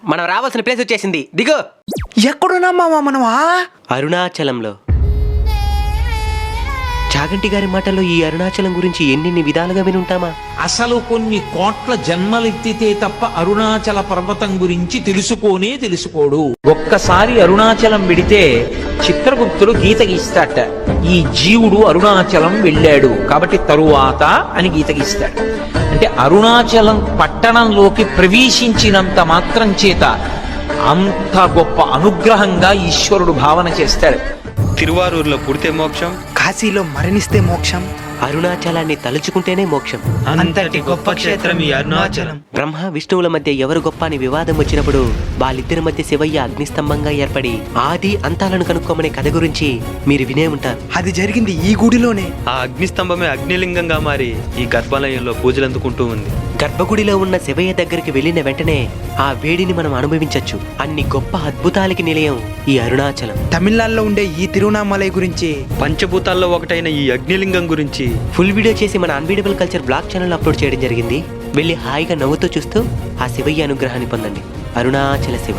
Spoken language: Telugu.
మనం రావాల్సిన ప్లేస్ వచ్చేసింది, దిగు. ఎక్కడున్నా మామ మనమా? అరుణాచలంలో. చాగంటి గారి మాటల్లో ఈ అరుణాచలం గురించి ఎన్నెన్ని విధాలుగా వినుంటామా? అసలు కొన్ని కోట్ల జన్మలెత్తితే తప్ప అరుణాచల పర్వతం గురించి తెలుసుకోడు. ఒక్కసారి అరుణాచలం విడితే చిత్రగుప్తుడు గీత గీస్తాట. ఈ జీవుడు అరుణాచలం వెళ్ళాడు కాబట్టి తరువాత అని గీత గీస్తాడు. అంటే అరుణాచలం పట్టణంలోకి ప్రవేశించినంత మాత్రం చేత అంత గొప్ప అనుగ్రహంగా ఈశ్వరుడు భావన చేస్తాడు. తిరువారూరులో పుడితే మోక్షం, కాశీలో మరణిస్తే మోక్షం, అరుణాచలాన్ని తలుచుకుంటేనే మోక్షం. అంతటి గొప్ప క్షేత్రం ఈ అరుణాచలం. బ్రహ్మ విష్ణువుల మధ్య ఎవరు గొప్ప అని వివాదం వచ్చినప్పుడు వాళ్ళిద్దరి మధ్య శివయ్య అగ్నిస్తంభంగా ఏర్పడి ఆది అంతాలను కనుక్కోమనే కథ గురించి మీరు వినే ఉంటారు. అది జరిగింది ఈ గుడిలోనే. ఆ అగ్నిస్తంభమే అగ్నిలింగంగా మారి ఈ గర్భాలయంలో పూజలు అందుకుంటూ ఉంది. గర్భగుడిలో ఉన్న శివయ్య దగ్గరికి వెళ్ళిన వెంటనే ఆ వేడిని మనం అనుభవించవచ్చు. అన్ని గొప్ప అద్భుతాలకి నిలయం ఈ అరుణాచలం. తమిళనాడులో ఉండే ఈ తిరువణామలై గురించి, పంచభూతాల్లో ఒకటైన ఈ అగ్నిలింగం గురించి ఫుల్ వీడియో చేసి మన అన్బీడబుల్ కల్చర్ బ్లాగ్ ఛానల్ అప్లోడ్ చేయడం జరిగింది. వెళ్ళి హాయిగా నవ్వుతూ చూస్తూ ఆ శివయ్య అనుగ్రహాన్ని పొందండి. అరుణాచల శివ.